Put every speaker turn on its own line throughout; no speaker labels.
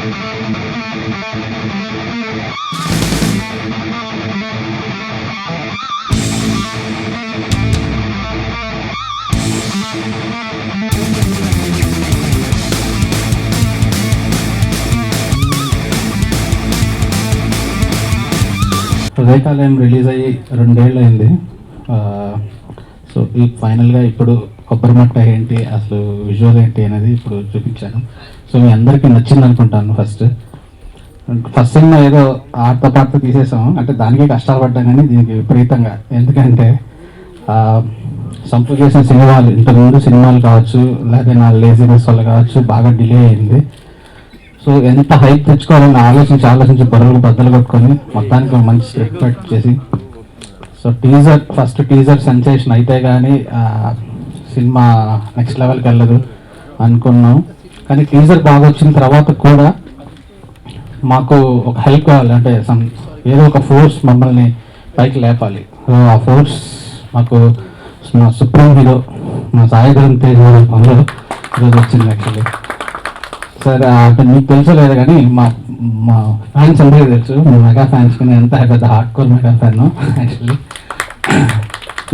హృదయకాలయం release అయ్యి 2 ఏళ్ళు అయింది. సో ఈ ఫైనల్గా ఇప్పుడు కొబ్బరిమట్ట ఏంటి, అసలు విజువల్ ఏంటి అనేది ఇప్పుడు చూపించాను. సో మీ అందరికీ నచ్చింది అనుకుంటాను. ఫస్ట్ సినిమా ఏదో ఆర్త పార్త తీసేసాము అంటే దానికి కష్టాలు పడ్డాం, కానీ దీనికి విపరీతంగా. ఎందుకంటే సంపు చేసిన సినిమాలు, ఇంతకుముందు సినిమాలు కావచ్చు, లేదా నా లేజినెస్ వల్ల కావచ్చు, బాగా డిలే అయింది. సో ఎంత హైప్ తెచ్చుకోవాలని ఆలోచించి బరువులు బద్దలు కొట్టుకొని మొత్తానికి మంచి ఎక్స్పెక్ట్ చేసి, సో ఫస్ట్ టీజర్ సెన్సేషన్ అయితే కానీ సినిమా నెక్స్ట్ లెవెల్కి వెళ్ళదు అనుకున్నాం. కానీ టీజర్ బాగా వచ్చిన తర్వాత కూడా మాకు ఒక హెల్ప్ కావాలి, అంటే ఏదో ఒక ఫోర్స్ మమ్మల్ని పైకి లేపాలి. సో ఆ ఫోర్స్ మాకు మా సుప్రీం హీరో మా సాయిధరం తేజ్ పనులు ఈరోజు వచ్చింది. యాక్చువల్లీ సార్ అంటే మీకు తెలుసో లేదు కానీ మా ఫ్యాన్స్ అందరికీ తెలుసు, మా మెగా ఫ్యాన్స్కి నేను ఎంత పెద్ద hard core mega fan. Actually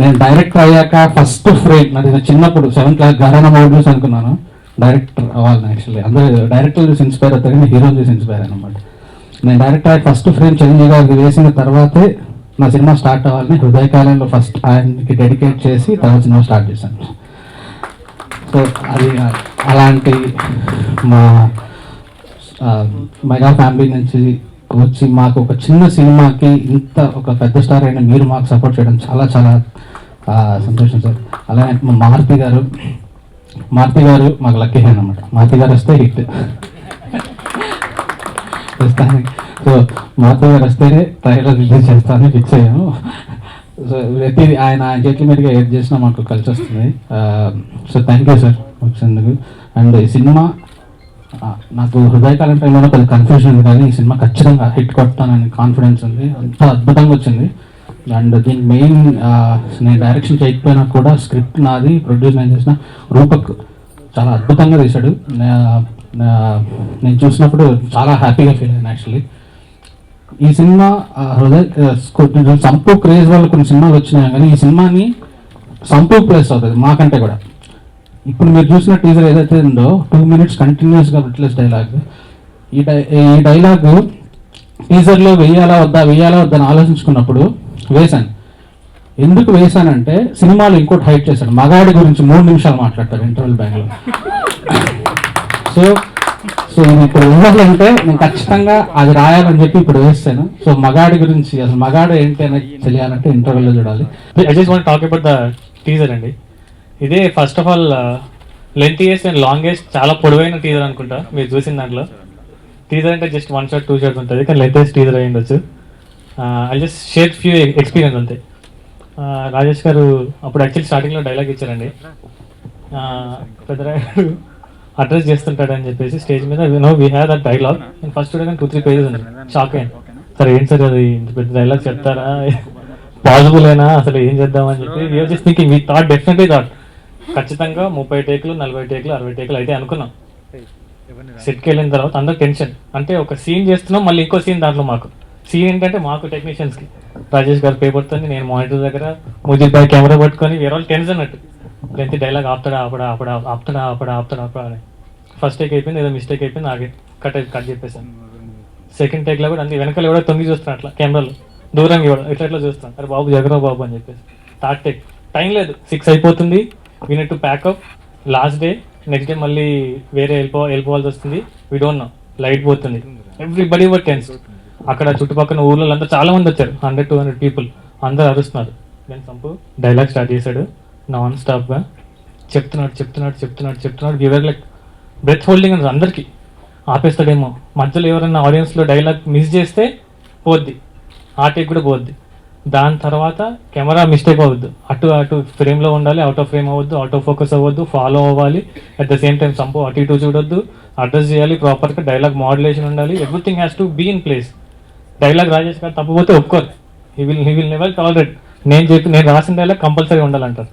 నేను డైరెక్టర్ అయ్యాక ఫస్ట్ ఫ్రేమ్ నాది చిన్నప్పుడు 7th క్లాస్ ఘరానా మోడ్యూస్ అనుకున్నాను డైరెక్టర్ అవ్వాలని. యాక్చువల్లీ అందరూ డైరెక్టర్ చూసి ఇన్స్పైర్ అవుతారు కానీ హీరో చూసి ఇన్స్పైర్ అనమాట. నేను డైరెక్టర్ అయ్యి ఫస్ట్ ఫ్రేమ్ చిరంజీవి గారికి వేసిన తర్వాతే నా సినిమా స్టార్ట్ అవ్వాలని హృదయకాలంలో ఫస్ట్ ఆయనకి డెడికేట్ చేసి తర్వాత సినిమా స్టార్ట్ చేశాను. సో అది అలాంటి మా మెగా ఫ్యామిలీ నుంచి వచ్చి మాకు ఒక చిన్న సినిమాకి ఇంత ఒక పెద్ద స్టార్ అయిన మీరు మాకు సపోర్ట్ చేయడం చాలా చాలా సంతోషం సార్. అలాగే మా మారుతి గారు మాకు లక్కీ హ్యాండ్ అనమాట. మారుతి గారు వస్తే హిట్. సో మారుతి గారు వస్తేనే ట్రైలర్ రిలీజ్ చేస్తానని ఫిక్స్ అయ్యాము. సో ప్రతిదీ ఆయన చేతుల మీదుగా ఏది చేసినా మాకు కలిసి వస్తుంది. సో థ్యాంక్ యూ సార్ వచ్చినందుకు. అండ్ ఈ సినిమా నాకు హృదయకాలం టైంలో కొంచెం కన్ఫ్యూజన్ ఉంది, కానీ ఈ సినిమా ఖచ్చితంగా హిట్ కొడతానని కాన్ఫిడెన్స్ ఉంది. అంత అద్భుతంగా వచ్చింది. అండ్ దీనికి మెయిన్ నేను డైరెక్షన్ చేయకపోయినా కూడా స్క్రిప్ట్ నాది, ప్రొడ్యూస్ నేను చేసిన రూపక్ చాలా అద్భుతంగా తీశాడు. నేను చూసినప్పుడు చాలా హ్యాపీగా ఫీల్ అయ్యాను. యాక్చువల్లీ ఈ సినిమా సంపు క్రేజ్ వల్ల కొన్ని సినిమాలు వచ్చినాయి, కానీ ఈ సినిమాని సంపు ప్లేస్ అవుతుంది మాకంటే కూడా. ఇప్పుడు మీరు చూసిన టీజర్ ఏదైతే ఉందో 2 minutes కంటిన్యూస్గా బ్రిట్లెస్ డైలాగ్. ఈ డైలాగ్ టీజర్లో వేయాలా వద్దా అని ఆలోచించుకున్నప్పుడు వేశాను. ఎందుకు వేశానంటే సినిమాలో ఇంకోటి హైట్ చేశాడు, మగాడి గురించి 3 నిమిషాలు మాట్లాడతారు ఇంటర్వెల్ బ్యాంగ్లో. సో ఇది ఇప్పుడు ఇవ్వాలంటే నేను ఖచ్చితంగా అది రాయాలని చెప్పి ఇప్పుడు వేస్తాను. సో మగాడి గురించి అసలు మగాడు ఏంటి అనేది తెలియాలంటే ఇంటర్వెల్లో చూడాలి.
I just want talk about the teaser అండి. ఇదే first of all lengthiest and longest, చాలా పొడవైన టీజర్ అనుకుంటా మీరు చూసిన దాంట్లో. టీజర్ అంటే జస్ట్ 1 shot 2 shots ఉంటుంది, కానీ లెంతీయెస్ట్ టీజర్ అయి ఉండొచ్చు. I just share few experience అంతే. రాజేష్ గారు అప్పుడు యాక్చువల్లీ స్టార్టింగ్లో డైలాగ్ ఇచ్చారండి, పెద్దరాయుడు అడ్రస్ చేస్తుంటాడని చెప్పేసి స్టేజ్ మీద. వీ హ్యావ్ దట్ డైలాగ్ నేను ఫస్ట్ చూడగానే 2-3 pages ఉంది. షాక్ అయ్యాను, సరే ఏంటి సార్ అది ఇంత పెద్ద డైలాగ్ చెప్తారా, పాసిబుల్ అయినా అసలు ఏం చేద్దామని చెప్పి you're just thinking. We thought definitely thought ఖచ్చితంగా 30 takes 40 takes 60 takes అయితే అనుకున్నాం. సెట్కి వెళ్ళిన తర్వాత అందరూ టెన్షన్, అంటే ఒక సీన్ చేస్తున్నాం మళ్ళీ ఇంకో సీన్ దాంట్లో. మాకు సీన్ ఏంటంటే మాకు టెక్నీషియన్స్కి రాజేష్ గారు పేపర్తో, నేను మానిటర్ దగ్గర ముజిల్ పై కెమెరా పట్టుకొని వేరే వాళ్ళు టెన్షన్ అన్నట్టు లెంత్ డైలాగ్ ఆపుతాడా అని. ఫస్ట్ టేక్ అయిపోయింది, ఏదో మిస్టేక్ అయిపోయింది, ఆగే కట్ చెప్పేసాను. సెకండ్ టేక్లో కూడా అంతే, వెనకాల కూడా తొంగి చూస్తాను అట్లా కెమెరాలో దూరంగా కూడా ఎట్లా చూస్తాను, అరే బాబు జగరా బాబు అని చెప్పేసి. థర్డ్ టేక్ టైం లేదు, 6 అయిపోతుంది, we need to pack up. Last day next day మళ్ళీ వేరే వెళ్ళిపోవాల్సి వస్తుంది. వీ డోంట్ నో, లైట్ పోతుంది, ఎవ్రీబడి వర్ టెన్స్. అక్కడ చుట్టుపక్కల ఊర్లో అందరూ చాలా మంది వచ్చారు, 100-200 people, అందరూ అరుస్తున్నారు. నేను సంపు డైలాగ్ స్టార్ట్ చేశాడు నాన్ స్టాప్గా, చెప్తున్నాడు. గివర్ లైక్ బ్రెత్ హోల్డింగ్ అని అందరికీ ఆపేస్తాడేమో. మధ్యలో ఎవరైనా ఆడియన్స్లో డైలాగ్ మిస్ చేస్తే పోద్ది, ఆ టేక్ కూడా పోద్ది. దాని తర్వాత కెమెరా మిస్టేక్ అవ్వద్దు, అటు ఫ్రేమ్లో ఉండాలి, అవుట్ ఆఫ్ ఫ్రేమ్ అవ్వద్దు, అవుట్ ఆఫ్ ఫోకస్ అవ్వద్దు, ఫాలో అవ్వాలి. At the same time Sampu అటు ఇటు చూడొద్దు, అడ్రస్ చేయాలి ప్రాపర్గా, డైలాగ్ మాడ్యులేషన్ ఉండాలి, everything has to be in place. Dialogue Rajesh గారు తప్పపోతే ఒప్పుకోరు, హీ విల్ నెవర్ టాలరేట్. నేను రాసిన డైలాగ్ కంపల్సరీ ఉండాలంటారు.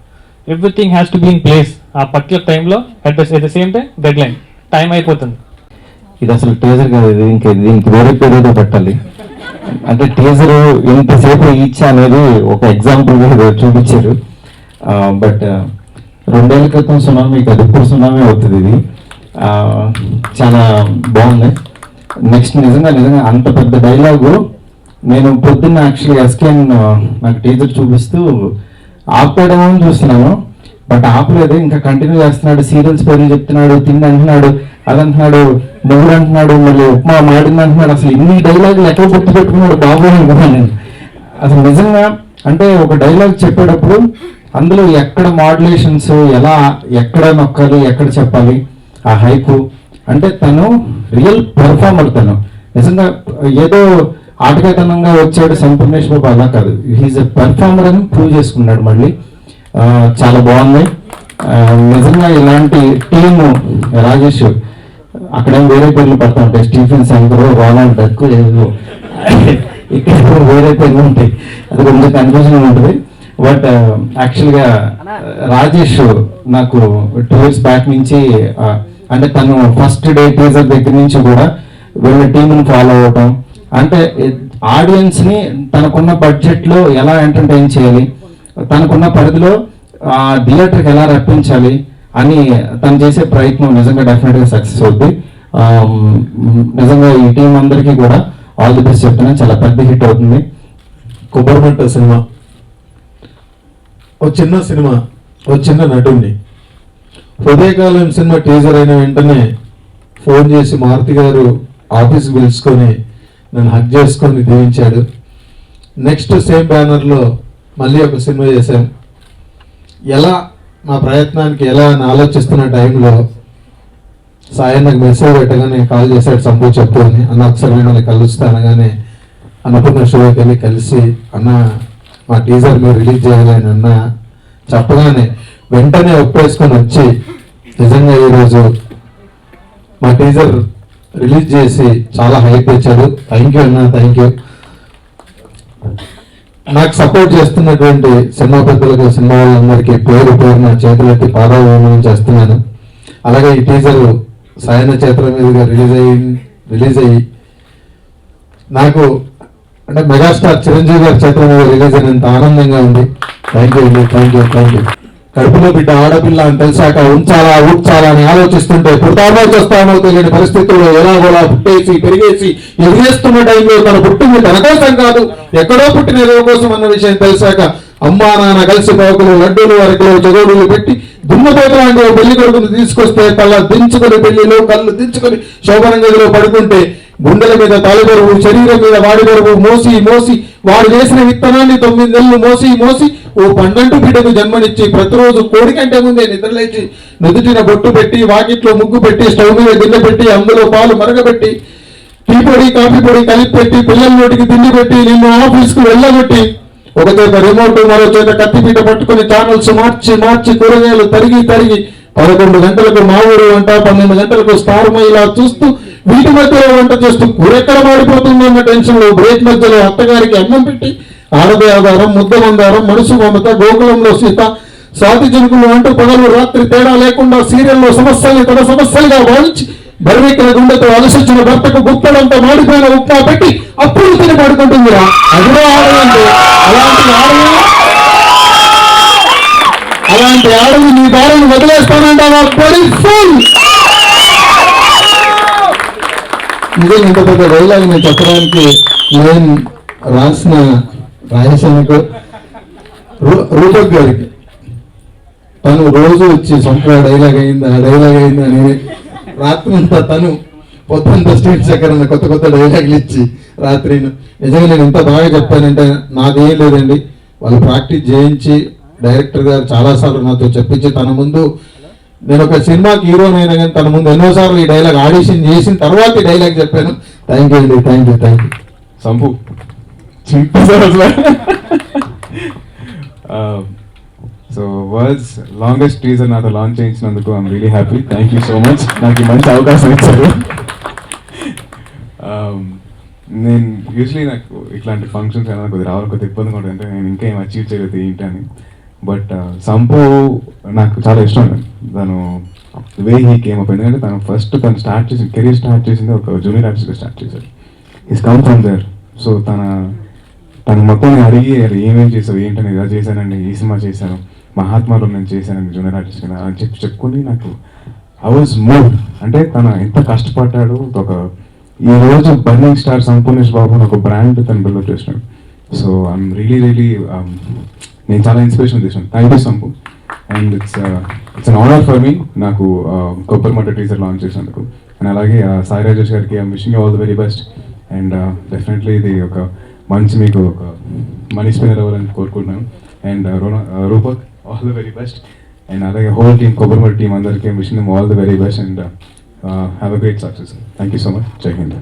Everything has to be in place ఆ పర్టికులర్ టైంలో. At the same time deadline, time అయిపోతుంది.
ఇది అసలు టీజర్ కాదు, ఇది ఇంకా దీనికి వేరే పేరు ఏదో పెట్టాలి. అంటే టీజర్ ఇంతసేపు ఈచ్ అనేది ఒక ఎగ్జాంపుల్ గా చూపించారు. బట్ 2 ఏళ్ల క్రితం సునామీ కాదు, ఇప్పుడు సునామీ అవుతుంది. ఇది చాలా బాగుంది. నెక్స్ట్ నిజంగా అంత పెద్ద డైలాగు నేను పొద్దున్న యాక్చువల్లీ ఎస్కేన్ నాకు టీజర్ చూపిస్తూ ఆపాడేమో అని చూస్తున్నాను, బట్ ఆపలేదు, ఇంకా కంటిన్యూ చేస్తున్నాడు. సీరియల్స్ పేర్లు చెప్తున్నాడు, తిండి అంటున్నాడు, అది అంటున్నాడు, మొగుడు అంటున్నాడు, మళ్ళీ ఉప్మా మాడింది అంటున్నాడు. అసలు ఇన్ని డైలాగులు ఎక్కడ గుర్తు పెట్టుకున్నాడు బాబు అనుకున్నాను నేను. అసలు నిజంగా అంటే ఒక డైలాగ్ చెప్పేటప్పుడు అందులో ఎక్కడ మాడ్యులేషన్స్, ఎలా ఎక్కడ నొక్కాలి, ఎక్కడ చెప్పాలి, ఆ హైపు, అంటే తను రియల్ పెర్ఫార్మర్. తను నిజంగా ఏదో ఆటగాతనంగా వచ్చాడు సంపూర్ణేష్ బాబు, అలా కాదు, హీఈస్ ఎ పెర్ఫార్మర్ అని ప్రూవ్ చేసుకున్నాడు మళ్ళీ. చాలా బాగుంది నిజంగా. ఇలాంటి టీము రాజేష్ అక్కడేం వేరే పేర్లు పడతా ఉంటాయి, స్టీఫెన్ శంకర్, రోనాల్డ్ డక్, ఇక్కడ వేరే పేర్లు ఉంటాయి, అది కొంచెం కన్ఫ్యూజన్ ఉంటుంది. బట్ యాక్చువల్గా రాజేష్ నాకు 2 years బ్యాక్ నుంచి అంటే తను ఫస్ట్ డే టీజర్ దగ్గర నుంచి కూడా వీళ్ళ టీంని ఫాలో అవటం, అంటే ఆడియన్స్ని తనకున్న బడ్జెట్లో ఎలా ఎంటర్టైన్ చేయాలి, తనకున్న పరిధిలో థియేటర్కి ఎలా రప్పించాలి అని తను చేసే ప్రయత్నం నిజంగా డెఫినెట్గా సక్సెస్ అవుద్ది. నిజంగా ఈ టీం అందరికీ కూడా ఆల్ ది బెస్ట్ చెప్తున్నాను, చాలా పెద్ద హిట్ అవుతుంది.
కొబ్బరిమంట సినిమా ఓ చిన్న సినిమా, ఓ చిన్న నటుడిని హృదయకాలం సినిమా టీజర్ అయిన వెంటనే ఫోన్ చేసి మారుతి గారు ఆఫీస్కి పిలుచుకొని నన్ను హక్ చేసుకొని దీవించాడు. నెక్స్ట్ సేమ్ బ్యానర్లో మళ్ళీ ఒక సినిమా చేశాం. ఎలా మా ప్రయత్నానికి ఎలా అని ఆలోచిస్తున్న టైంలో సాయం నాకు మెసేజ్ పెట్టగానే కాల్ చేశాడు, సంపూ చెప్పు అని. అన్న ఒకసారి మిమ్మల్ని కలుస్తానగానే అనుకున్న షోకి వెళ్ళి కలిసి, అన్న మా టీజర్ మీరు రిలీజ్ చేయాలి అని అన్న చెప్పగానే వెంటనే ఒప్పేసుకొని వచ్చి నిజంగా ఈరోజు మా టీజర్ రిలీజ్ చేసి చాలా హైప్ ఇచ్చాడు. థ్యాంక్ యూ అన్న, థ్యాంక్ యూ. నాకు సపోర్ట్ చేస్తున్నటువంటి సినిమా పెద్దలకు, సినిమా వాళ్ళందరికీ పేరు పేరున చేతులెత్తి పాదాభివందనం చేస్తున్నాను. అలాగే ఈ టీజర్ సాయన చేతుల మీదుగా రిలీజ్ అయ్యి నాకు అంటే మెగాస్టార్ చిరంజీవి గారి చేతుల మీద రిలీజ్ అయినంత ఆనందంగా ఉంది. థ్యాంక్ యూ అండి, థ్యాంక్ యూ, థ్యాంక్ యూ. కడుపులో బిడ్డ ఆడపిల్ల అని తెలిసాక ఉంచాలా ఊడ్చాలా అని ఆలోచిస్తుంటే పుడతామో చేస్తామో తెలియని పరిస్థితుల్లో ఎలాగోలా పుట్టేసి పెరిగేసి ఎదిగేస్తున్న టైంలో తను పుట్టింది తన కోసం కాదు, ఎక్కడో పుట్టిన ఏదో కోసం అన్న విషయం తెలిసాక అమ్మా నాన్న కలిసి పాకులు, లడ్డూలు, అరకులు, చెగోడులు పెట్టి దున్నపోత లాంటి పెళ్లి కొడుకును తీసుకొస్తే తల దించుకొని, పెళ్లిలో కళ్ళు దించుకొని శోభన గదిలో పడుకుంటే గుండెల మీద తాలిబరువు, శరీరం మీద వాడి బరువు మోసి మోసి వాడు చేసిన విత్తనాన్ని 9 నెలలు మోసి మోసి ఓ 12 బిడ్డకు జన్మనిచ్చి ప్రతిరోజు కోడి కంటే ముందే నిద్రలేచి నుదుటిన బొట్టు పెట్టి, వాకిట్లో ముగ్గు పెట్టి, స్టవ్ మీద గిన్నె పెట్టి, అందులో పాలు మరగబెట్టి, టీ పొడి కాఫీ పొడి కలిపి పెట్టి, పిల్లల నోటికి తిండి పెట్టి, నిన్ను ఆఫీస్కు వెళ్ళగొట్టి, ఒక చేత రిమోట్ మరో చేత కత్తిపీట పట్టుకుని ఛానల్స్ మార్చి మార్చి కూరగాయలు తరిగి 11 గంటలకు మా ఊరు వంట, 12 గంటలకు స్టార్ మహిళ చూస్తూ, వీటి మధ్యలో వంట చేస్తూ కూరెక్కడ మాడిపోతుందన్న టెన్షన్ లో బ్రేక్ మధ్యలో అత్తగారికి అన్నం పెట్టి, ఆడదే ఆధారం, ముద్ద మందారం, మనసు మమత, గోకులంలో సీత, స్వాతి జనుకులు అంటూ పగలు రాత్రి తేడా లేకుండా సీరియల్లో సమస్యల్ని తన సమస్యలుగా భావించి బర్రెక్కిన గుండెతో అలసొచ్చిన భర్తకు గుప్పడంతా మాడిపోయిన ఉప్మా పెట్టి అప్పుడు తిని పడుకుంటుందిరా. అదిలో ఆడదంటే అలాంటి ఆడది నీ భార్యను వదిలేస్తానంటావా? నిజంగా ఇంత పెద్ద డైలాగ్ నేను చెప్పడానికి నేను రాయసానికి రూపక్ గారికి తను రోజు వచ్చి సొంత డైలాగ్ అయింది, ఆ డైలాగ్ అయింది అని రాత్రి అంతా తను పొద్దుంతా స్ట్రీట్ చక్కర కొత్త డైలాగులు ఇచ్చి రాత్రి నిజంగా నేను ఎంత బాగా చెప్పానంటే నాదేం లేదండి, వాళ్ళు ప్రాక్టీస్ చేయించి డైరెక్టర్ గారు చాలాసార్లు నాతో చెప్పించి తన ముందు నేను ఒక సినిమాకి హీరోనైనా కానీ తన ముందు ఎన్నోసార్లు ఈ డైలాగ్ ఆడిషన్ చేసిన తర్వాత ఈ డైలాగ్ చెప్పాను. థ్యాంక్ యూ అండి, థ్యాంక్ యూ, థ్యాంక్ యూ.
సంపు సో వర్డ్స్ లాంగెస్ట్ టీజర్ నాతో లాంచ్ చేయించినందుకు I'm really happy. Thank you so much, నాకు ఈ మంచి అవకాశం ఇచ్చారు. నేను యూజువలీ నాకు ఇట్లాంటి ఫంక్షన్స్ ఏమైనా కొద్దిగా రావాలి, కొద్దిగా ఇబ్బందిగా ఉంటుంది, అంటే నేను ఇంకా ఏం అచీవ్ చేయలేదు ఏంటి అని. బట్ సంపు నాకు చాలా ఇష్టం. తను వే హీ కేమ్ అప్, ఎందుకంటే తను స్టార్ట్ చేసి కెరీర్ స్టార్ట్ చేసింది ఒక జూనియర్ ఆర్టిస్ట్గా స్టార్ట్ చేశాడు. He's come from there. So తను మొత్తం అడిగి ఏమేమి చేసావు ఏంటని, ఇలా చేశానండి, ఈ సినిమా చేశాను, మహాత్మాలో నేను చేశానండి జూనియర్ ఆర్టిస్ట్ కింద అని చెప్పుకొని నాకు ఐ వాజ్ మూవ్డ్. అంటే తను ఎంత కష్టపడ్డాడు. ఈ రోజు బర్నింగ్ స్టార్ సంపూర్ణేష్ బాబు అని ఒక బ్రాండ్ తను బిల్డప్ చేసినాడు. సో ఐఎమ్ రియలీ నేను చాలా ఇన్స్పిరేషన్ తీసుకున్నాను. Thank you Sampu. And it's an honour for me నాకు కొబ్బరి మట్ట టీజర్ లాంచ్ చేసినందుకు. అండ్ అలాగే సాయి రాజేష్ గారికి I'm wishing you all the very best. And definitely ఇది ఒక మంచి మీకు ఒక మనీ స్పిన్నర్ అవ్వాలని కోరుకుంటున్నాను. And Rupak all the very best. And అలాగే హోల్ టీమ్ కొబ్బరి మట్ట టీమ్ అందరికీ wishing them all the very best. And have a great success. Thank you so much. జై హింద్.